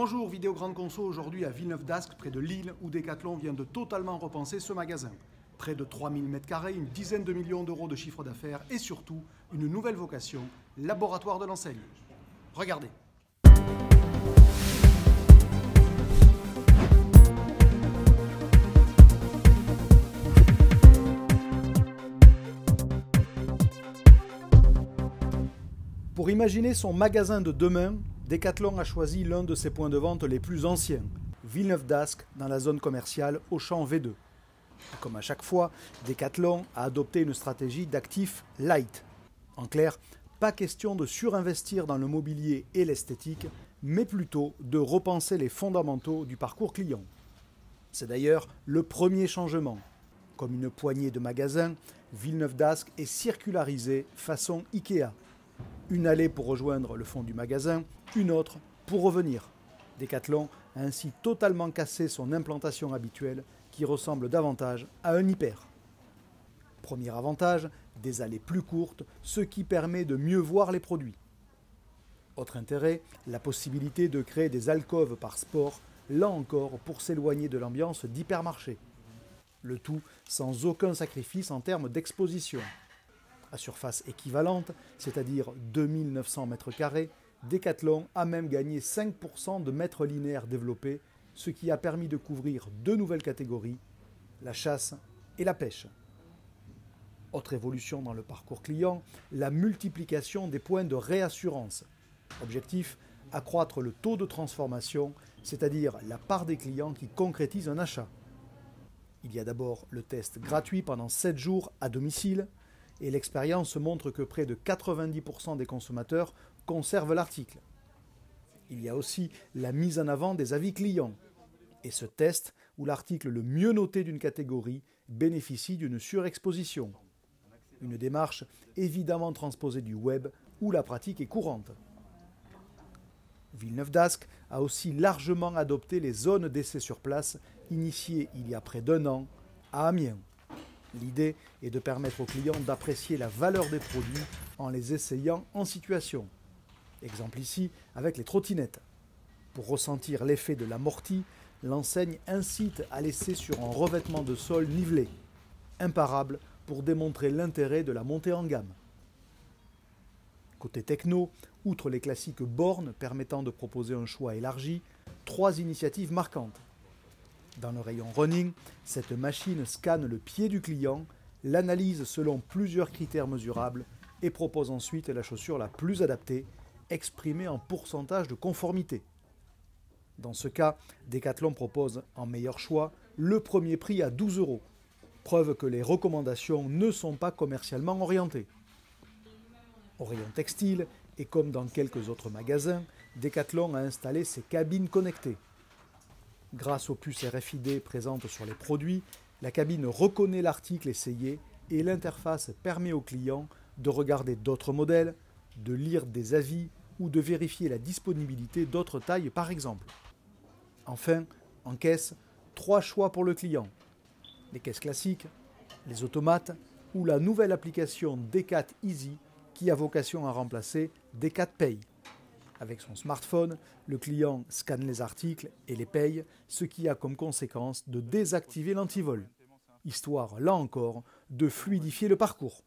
Bonjour, Vidéo Grande Conso, aujourd'hui à Villeneuve d'Ascq, près de Lille, où Decathlon vient de totalement repenser ce magasin. Près de 3000 m², une dizaine de millions d'euros de chiffre d'affaires et surtout, une nouvelle vocation, laboratoire de l'enseigne. Regardez. Pour imaginer son magasin de demain, Decathlon a choisi l'un de ses points de vente les plus anciens, Villeneuve d'Ascq, dans la zone commerciale Auchan V2. Comme à chaque fois, Decathlon a adopté une stratégie d'actifs light. En clair, pas question de surinvestir dans le mobilier et l'esthétique, mais plutôt de repenser les fondamentaux du parcours client. C'est d'ailleurs le premier changement. Comme une poignée de magasins, Villeneuve d'Ascq est circularisé façon Ikea. Une allée pour rejoindre le fond du magasin, une autre pour revenir. Decathlon a ainsi totalement cassé son implantation habituelle qui ressemble davantage à un hyper. Premier avantage, des allées plus courtes, ce qui permet de mieux voir les produits. Autre intérêt, la possibilité de créer des alcôves par sport, là encore pour s'éloigner de l'ambiance d'hypermarché. Le tout sans aucun sacrifice en termes d'exposition. À surface équivalente, c'est-à-dire 2900 m², Decathlon a même gagné 5% de mètres linéaires développés, ce qui a permis de couvrir deux nouvelles catégories, la chasse et la pêche. Autre évolution dans le parcours client, la multiplication des points de réassurance. Objectif, accroître le taux de transformation, c'est-à-dire la part des clients qui concrétisent un achat. Il y a d'abord le test gratuit pendant 7 jours à domicile, et l'expérience montre que près de 90% des consommateurs conservent l'article. Il y a aussi la mise en avant des avis clients. Et ce test, où l'article le mieux noté d'une catégorie bénéficie d'une surexposition. Une démarche évidemment transposée du web, où la pratique est courante. Villeneuve d'Ascq a aussi largement adopté les zones d'essai sur place, initiées il y a près d'1 an à Amiens. L'idée est de permettre aux clients d'apprécier la valeur des produits en les essayant en situation. Exemple ici avec les trottinettes. Pour ressentir l'effet de l'amorti, l'enseigne incite à laisser sur un revêtement de sol nivelé, imparable pour démontrer l'intérêt de la montée en gamme. Côté techno, outre les classiques bornes permettant de proposer un choix élargi, 3 initiatives marquantes. Dans le rayon running, cette machine scanne le pied du client, l'analyse selon plusieurs critères mesurables et propose ensuite la chaussure la plus adaptée, exprimée en pourcentage de conformité. Dans ce cas, Decathlon propose en meilleur choix le premier prix à 12 €, preuve que les recommandations ne sont pas commercialement orientées. Au rayon textile, et comme dans quelques autres magasins, Decathlon a installé ses cabines connectées. Grâce aux puces RFID présentes sur les produits, la cabine reconnaît l'article essayé et l'interface permet au client de regarder d'autres modèles, de lire des avis ou de vérifier la disponibilité d'autres tailles par exemple. Enfin, en caisse, 3 choix pour le client. Les caisses classiques, les automates ou la nouvelle application Decat Easy qui a vocation à remplacer Decat Pay. Avec son smartphone, le client scanne les articles et les paye, ce qui a comme conséquence de désactiver l'antivol, histoire, là encore, de fluidifier le parcours.